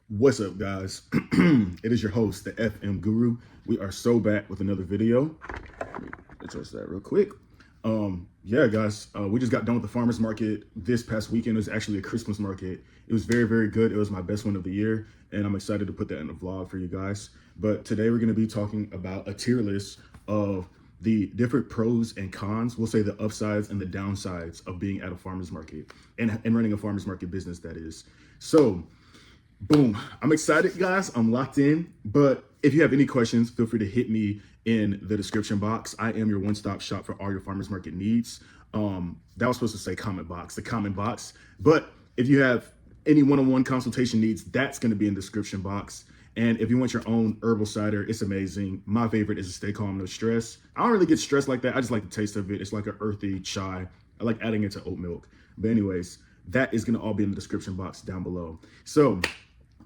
What's up, guys? It is your host, the FM Guru. We are so back with another video. Let me adjust that real quick. Yeah, guys, we just got done with the farmers market this past weekend. It was actually a Christmas market. It was very, very good. It was my best one of the year, and I'm excited to put that in the vlog for you guys. But today we're going to be talking about a tier list of the different pros and cons. We'll say the upsides and the downsides of being at a farmers market and running a farmers market business, that is. So, boom. I'm excited, guys. I'm locked in. But if you have any questions, feel free to hit me in the description box. I am your one-stop shop for all your farmers market needs. That was supposed to say comment box, the comment box. But if you have any one-on-one consultation needs, that's going to be in the description box. And if you want your own herbal cider, it's amazing. My favorite is Stay Calm, No Stress. I don't really get stressed like that. I just like the taste of it. It's like an earthy chai. I like adding it to oat milk. But anyways, that is going to all be in the description box down below. So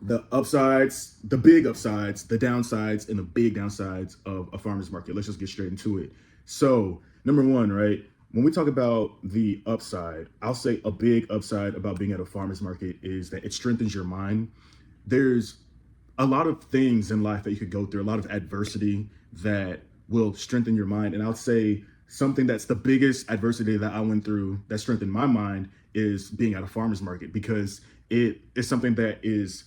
the upsides, the big upsides, the downsides, and the big downsides of a farmer's market. Let's just get straight into it. So, number one, right? When we talk about the upside, I'll say a big upside about being at a farmer's market is that it strengthens your mind. There's a lot of things in life that you could go through, a lot of adversity that will strengthen your mind. And I'll say something that's the biggest adversity that I went through that strengthened my mind is being at a farmer's market, because it is something that is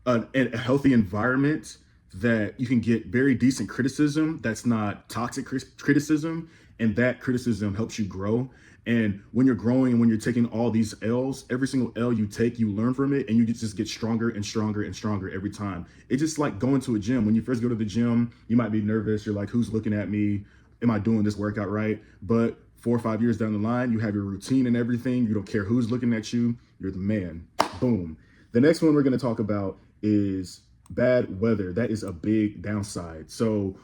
a healthy environment that you can get very decent criticism that's not toxic criticism, and that criticism helps you grow. And when you're growing and when you're taking all these L's, every single L you take, you learn from it, and you just get stronger and stronger and stronger every time. It's just like going to a gym. When you first go to the gym, you might be nervous. You're like, who's looking at me? Am I doing this workout right? But 4 or 5 years down the line, you have your routine and everything. You don't care who's looking at you. You're the man. Boom. The next one we're going to talk about is bad weather. That is a big downside. So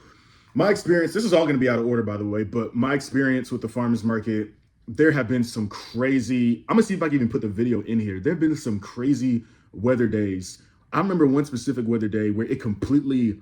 my experience, this is all going to be out of order, by the way, but my experience with the farmers market, there have been some crazy, I'm gonna see if I can even put the video in here. There have been some crazy weather days. I remember one specific weather day where it completely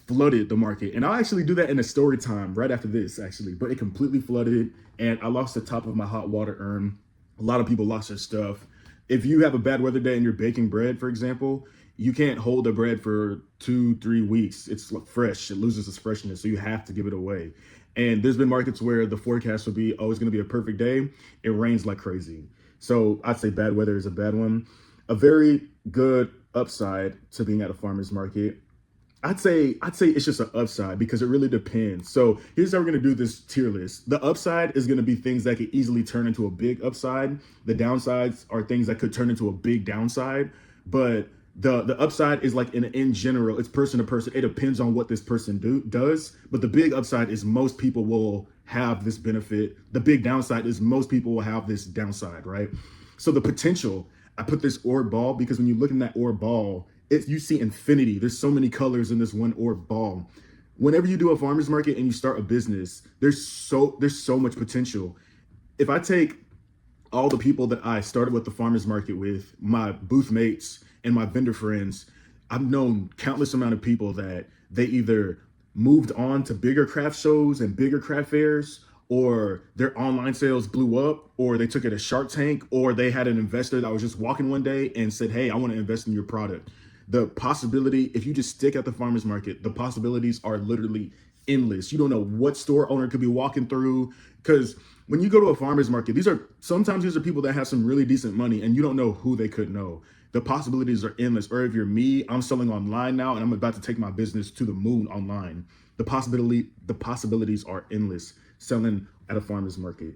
flooded the market. And I'll actually do that in a story time right after this, actually, but it completely flooded and I lost the top of my hot water urn. A lot of people lost their stuff. If you have a bad weather day and you're baking bread, for example, you can't hold the bread for 2-3 weeks. It's fresh, it loses its freshness, so you have to give it away. And there's been markets where the forecast will be, oh, it's gonna be a perfect day. It rains like crazy. So I'd say bad weather is a bad one. A very good upside to being at a farmer's market, I'd say it's just an upside, because it really depends. So here's how we're gonna do this tier list. The upside is gonna be things that could easily turn into a big upside. The downsides are things that could turn into a big downside. But the upside is like in general, it's person to person. It depends on what this person does. But the big upside is most people will have this benefit. The big downside is most people will have this downside, right? So the potential, I put this orb ball because when you look in that orb ball, you see infinity. There's so many colors in this one orb ball. Whenever you do a farmer's market and you start a business, there's so much potential. If I take all the people that I started with the farmer's market with, my booth mates and my vendor friends, I've known countless amount of people that they either moved on to bigger craft shows and bigger craft fairs, or their online sales blew up, or they took it as Shark Tank, or they had an investor that was just walking one day and said, hey, I want to invest in your product. The possibility, if you just stick at the farmer's market, the possibilities are literally endless. You don't know what store owner could be walking through, because when you go to a farmer's market, sometimes these are people that have some really decent money and you don't know who they could know. The possibilities are endless. Or if you're me, I'm selling online now and I'm about to take my business to the moon online. The possibilities are endless selling at a farmer's market.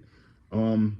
The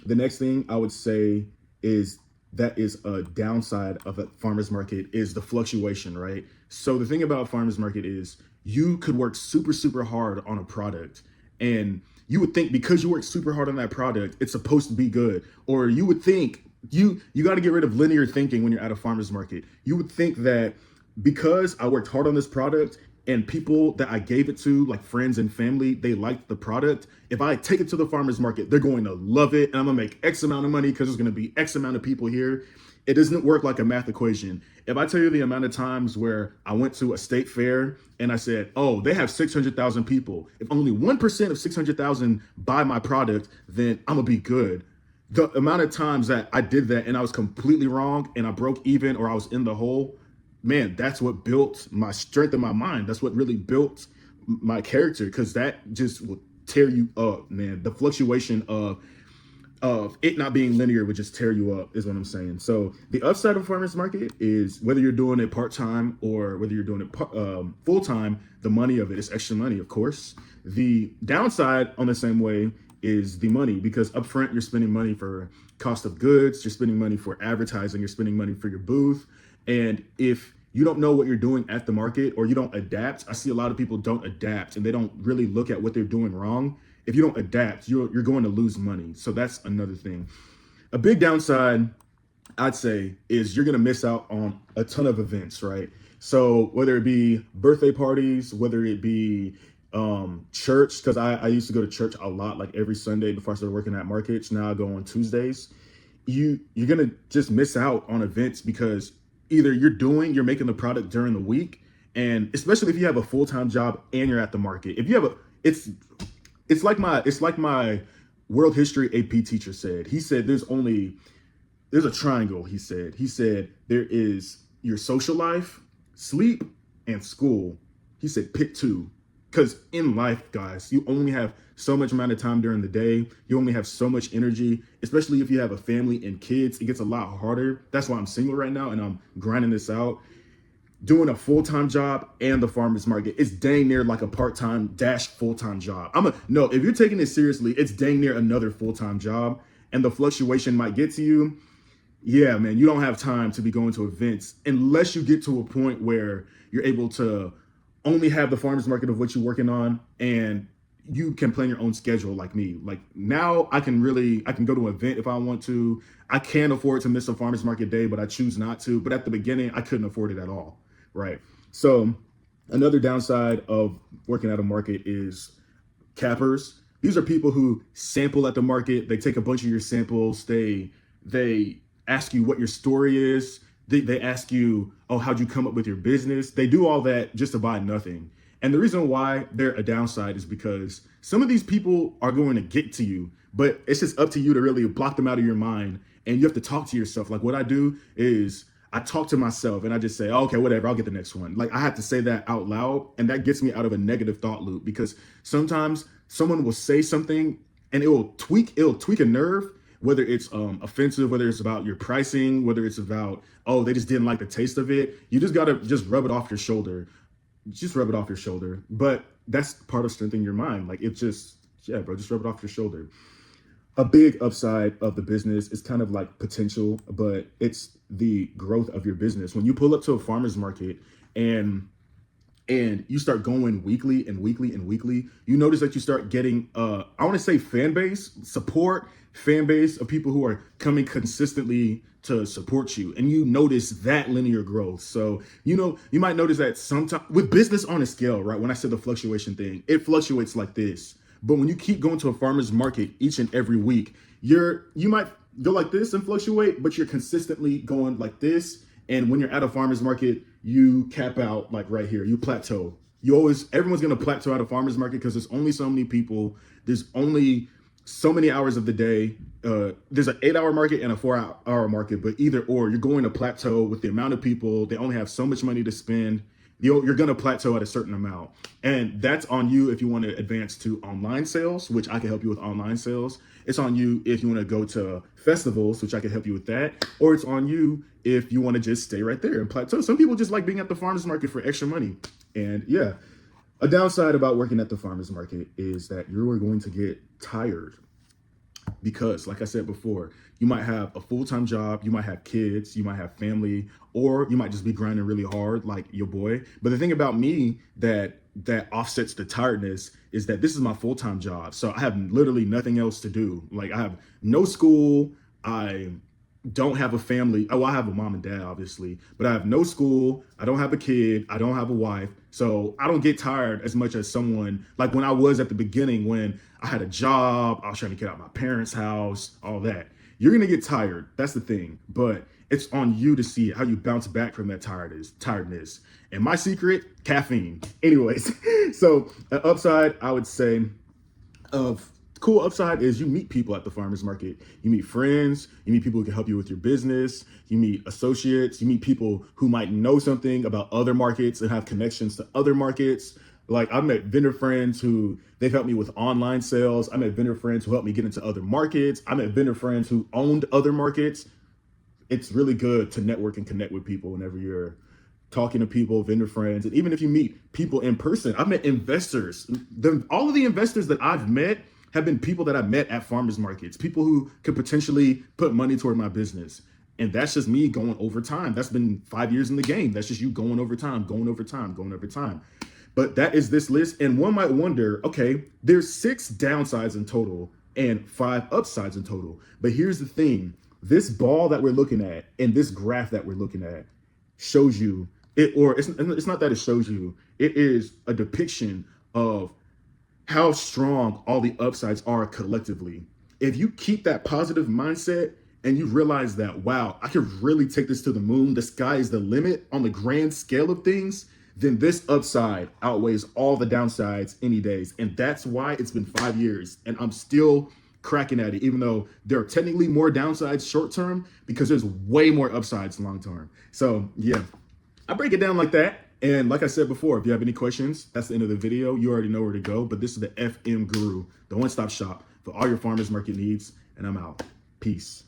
next thing I would say is that is a downside of a farmer's market is the fluctuation, right? So the thing about a farmer's market is you could work super, super hard on a product, and you would think because you work super hard on that product, it's supposed to be good. Or you would think you got to get rid of linear thinking when you're at a farmer's market. You would think that because I worked hard on this product and people that I gave it to, like friends and family, they liked the product. If I take it to the farmer's market, they're going to love it and I'm gonna make X amount of money because there's gonna be X amount of people here. It doesn't work like a math equation. If I tell you the amount of times where I went to a state fair and I said, oh, they have 600,000 people. If only 1% of 600,000 buy my product, then I'm gonna be good. The amount of times that I did that and I was completely wrong and I broke even or I was in the hole, man, that's what built my strength in my mind. That's what really built my character, because that just will tear you up, man. The fluctuation of it not being linear would just tear you up, is what I'm saying. So the upside of farmers market is, whether you're doing it part-time or whether you're doing it full-time, the money of it is extra money, of course. The downside on the same way is the money, because upfront you're spending money for cost of goods, you're spending money for advertising, you're spending money for your booth. And if you don't know what you're doing at the market, or you don't adapt, I see a lot of people don't adapt and they don't really look at what they're doing wrong. If you don't adapt, you're going to lose money. So that's another thing. A big downside, I'd say, is you're going to miss out on a ton of events, right? So whether it be birthday parties, whether it be church, because I used to go to church a lot, like every Sunday before I started working at markets. Now I go on Tuesdays. You're going to just miss out on events, because either you're making the product during the week, and especially if you have a full-time job and you're at the market. If you have it's like my world history AP teacher said. He said there's a triangle. He said there is your social life, sleep, and school. He said pick two, because in life, guys, you only have so much amount of time during the day. You only have so much energy, especially if you have a family and kids. It gets a lot harder. That's why I'm single right now and I'm grinding this out. Doing a full-time job and the farmers market, it's dang near like a part-time dash full-time job. No, if you're taking it seriously, it's dang near another full-time job, and the fluctuation might get to you. Yeah, man, you don't have time to be going to events unless you get to a point where you're able to only have the farmers market of what you're working on, and you can plan your own schedule like me. Like now I can go to an event if I want to. I can afford to miss a farmers market day, but I choose not to. But at the beginning, I couldn't afford it at all. Right. So another downside of working at a market is cappers. These are people who sample at the market. They take a bunch of your samples. They ask you what your story is. They ask you, oh, how'd you come up with your business? They do all that just to buy nothing. And the reason why they're a downside is because some of these people are going to get to you, but it's just up to you to really block them out of your mind. And you have to talk to yourself. Like what I do is I talk to myself and I just say, oh, okay, whatever, I'll get the next one. Like I have to say that out loud, and that gets me out of a negative thought loop, because sometimes someone will say something and it'll tweak a nerve, whether it's offensive, whether it's about your pricing, whether it's about, oh, they just didn't like the taste of it. You just gotta just rub it off your shoulder. Just rub it off your shoulder. But that's part of strengthening your mind. Like it just, yeah, bro, just rub it off your shoulder. A big upside of the business is kind of like potential, but it's the growth of your business. When you pull up to a farmer's market and you start going weekly and weekly and weekly, you notice that you start getting, I want to say fan base of people who are coming consistently to support you. And you notice that linear growth. So, you might notice that sometimes with business on a scale, right? When I said the fluctuation thing, it fluctuates like this. But when you keep going to a farmer's market each and every week, you might go like this and fluctuate, but you're consistently going like this. And when you're at a farmer's market, you cap out like right here, you plateau. Everyone's going to plateau at a farmer's market because there's only so many people. There's only so many hours of the day. There's an 8-hour market and a 4-hour market, but either or, you're going to plateau with the amount of people. They only have so much money to spend. You're going to plateau at a certain amount. And that's on you if you want to advance to online sales, which I can help you with online sales. It's on you if you want to go to festivals, which I can help you with that. Or it's on you if you want to just stay right there and plateau. Some people just like being at the farmer's market for extra money. And yeah, a downside about working at the farmer's market is that you're going to get tired. Because like I said before, you might have a full-time job, you might have kids, you might have family, or you might just be grinding really hard like your boy. But the thing about me that offsets the tiredness is that this is my full-time job. So I have literally nothing else to do. Like I have no school, I don't have a family. Oh, I have a mom and dad, obviously, but I have no school. I don't have a kid. I don't have a wife. So I don't get tired as much as someone like when I was at the beginning, when I had a job, I was trying to get out of my parents' house, all that. You're going to get tired. That's the thing. But it's on you to see how you bounce back from that tiredness. And my secret, caffeine. Anyways, so an upside, I would say, of cool upside is you meet people at the farmers market. You meet friends, you meet people who can help you with your business, you meet associates, you meet people who might know something about other markets and have connections to other markets. Like I've met vendor friends who they've helped me with online sales. I met vendor friends who helped me get into other markets. I met vendor friends who owned other markets. It's really good to network and connect with people whenever you're talking to people, vendor friends, and even if you meet people in person. I've met investors. All of the investors that I've met have been people that I met at farmers markets, people who could potentially put money toward my business. And that's just me going over time. That's been 5 years in the game. That's just you going over time, going over time, going over time. But that is this list. And one might wonder, okay, there's 6 downsides in total and 5 upsides in total. But here's the thing. This ball that we're looking at and this graph that we're looking at shows you it, or it's not that it shows you, it is a depiction of how strong all the upsides are collectively. If you keep that positive mindset and you realize that, wow, I could really take this to the moon, the sky is the limit on the grand scale of things, then this upside outweighs all the downsides any days. And that's why it's been 5 years and I'm still cracking at it, even though there are technically more downsides short term, because there's way more upsides long term. So yeah, I break it down like that. And like I said before, if you have any questions, that's the end of the video. You already know where to go, but this is the FM Guru, the one-stop shop for all your farmers market needs. And I'm out. Peace.